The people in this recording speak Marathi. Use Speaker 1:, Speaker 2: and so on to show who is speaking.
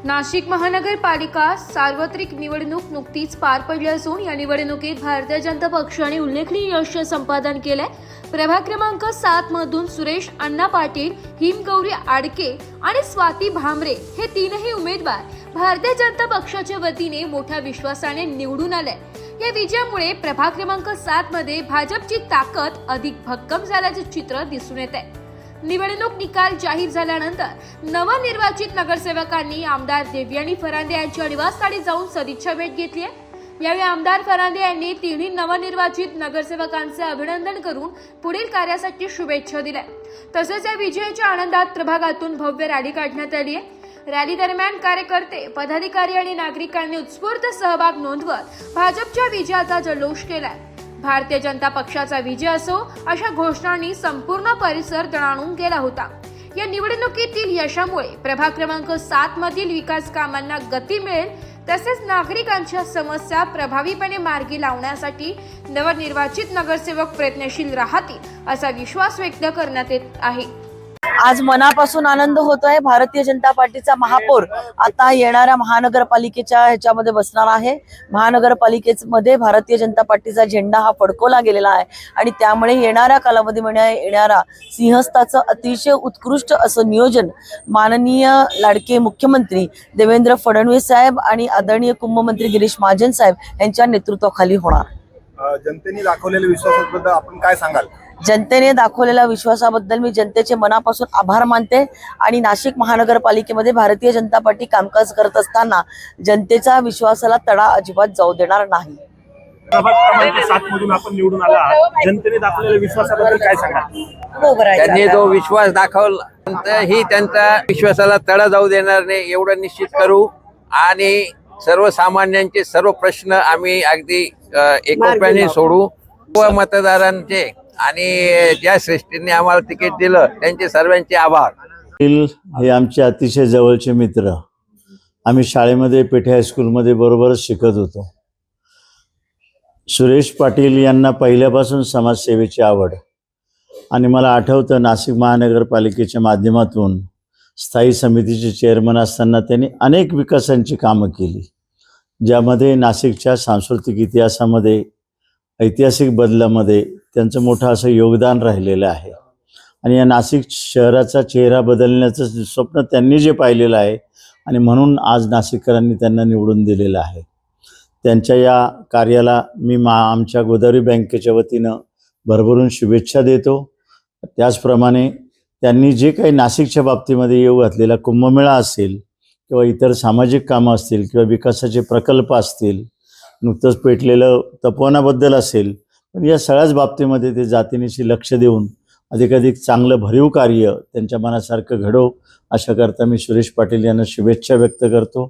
Speaker 1: नाशिक महानगरपालिका सार्वत्रिक निवडणूक नुकतीच पार पडली असून या निवडणुकीत भारतीय जनता पक्षाने उल्लेखनीय यश संपादन केले। प्रभाग क्रमांक 7 मधून सुरेश अण्णा पाटील, हिमगौरी आडके आणि स्वाती भामरे हे तीनही उमेदवार भारतीय जनता पक्षाच्या वतीने मोठ्या विश्वासाने निवडून आले। या विजयामुळे प्रभाग क्रमांक 7 मध्ये भाजपची ताकद अधिक भक्कम झाल्याचे चित्र दिसून येते। निवडणूक निकाल जाहीर झाल्यानंतर नवनिर्वाचित नगरसेवकांनी आमदार देवयानी फरांदे यांच्या निवासस्थानी जाऊन सदिच्छा भेट घेतली। यावेळी आमदार फरांदे यांनी तिन्ही नवनिर्वाचित नगरसेवकांचे अभिनंदन करून पुढील कार्यासाठी शुभेच्छा दिल्या। तसेच या विजयाच्या आनंदात प्रभागातून भव्य रॅली काढण्यात आली आहे। रॅली दरम्यान कार्यकर्ते, पदाधिकारी आणि नागरिकांनी उत्स्फूर्त सहभाग नोंदवत भाजपच्या विजयाचा जल्लोष केलाय। भारतीय जनता पक्षाचा विजय असो अशा घोषणांनी संपूर्ण परिसर दणाणून गेला होता। या निवडणुकीतील यशामुळे प्रभाग क्रमांक 7 मधील विकास कामांना गती मिळेल, तसेच नागरिकांच्या समस्या प्रभावीपणे मार्गी लावण्यासाठी नवनिर्वाचित नगरसेवक प्रयत्नशील राहतील असा विश्वास व्यक्त करण्यात येत आहे।
Speaker 2: आज मनापासून आनंद होतोय। भारतीय जनता पार्टीचा महापौर आता येणाऱ्या महानगरपालिकेच्या ह्याच्यामध्ये बसणार आहे। महानगरपालिकेमध्ये भारतीय जनता पार्टीचा झेंडा हा फडकवला गेलेला आहे आणि त्यामुळे येणाऱ्या कालावधीमध्ये येणारा सिंहस्थाचं अतिशय उत्कृष्ट असं नियोजन माननीय लाडके मुख्यमंत्री देवेंद्र फडणवीस साहेब आणि आदरणीय कुंभमंत्री गिरीश महाजन साहेब यांच्या नेतृत्वाखाली होणार।
Speaker 3: जनतेने दाखवलेल्या विश्वासाबद्दल आपण काय सांगाल?
Speaker 2: जनतेने दाखवलेल्या विश्वासाबद्दल मी जनतेचे मनापासून आभार मानते आणि नाशिक महानगरपालिकेमध्ये भारतीय जनता पार्टी कामकाज करत असताना जनतेच्या विश्वासाला तडा अजिबात जाऊ देणार नाही।
Speaker 3: प्रभाग क्रमांक 7 मधून आपण निवडून आला आहात, जनतेने दाखवलेल्या विश्वासाबद्दल काय सांगाल?
Speaker 4: त्यांनी जो विश्वास दाखवला ही त्यांच्या विश्वासाला तडा जाऊ देणार नाही एवढं निश्चित करू आणि सर्वसामान्यांचे सर्व प्रश्न आम्ही अगदी एकोप्याने सोडू व मतदारांचे आणि ज्या श्रेष्ठींनी आम्हाला तिकीट दिलं त्यांचे सर्वांचे आभार।
Speaker 5: हे आमचे अतिशय जवळचे मित्र, आम्ही शाळेमध्ये पेठे हायस्कूलमध्ये बरोबरच शिकत होतो। सुरेश पाटील यांना पहिल्यापासून समाजसेवेची आवड आणि मला आठवतं नाशिक महानगरपालिकेच्या माध्यमातून स्थायी समितीचे चेअरमन असताना त्यांनी अनेक विकासांची कामं केली, ज्यामध्ये नाशिकच्या सांस्कृतिक इतिहासामध्ये, ऐतिहासिक बदलामध्ये त्यांचं मोठं असं योगदान राहिलेलं आहे आणि या नाशिक शहराचा चेहरा बदलण्याचं स्वप्न त्यांनी जे पाहिलेलं आहे आणि म्हणून आज नाशिककरांनी त्यांना निवडून दिलेलं आहे। त्यांच्या या कार्याला मी आमच्या गोदावरी बँकेच्या वतीनं भरभरून शुभेच्छा देतो। त्याचप्रमाणे त्यांनी जे काही नाशिकच्या बाबतीमध्ये येऊ घातलेला कुंभमेळा असेल किंवा इतर सामाजिक कामं असतील किंवा विकासाचे प्रकल्प असतील, नुकतंच पेटलेलं तपोवनाबद्दल असेल, पण या सगळ्याच बाबतीमध्ये ते जातीनिशी लक्ष देऊन अधिकाधिक चांगलं भरीव कार्य त्यांच्या मनासारखं घडो अशा करता मी सुरेश पाटील यांना शुभेच्छा व्यक्त करतो।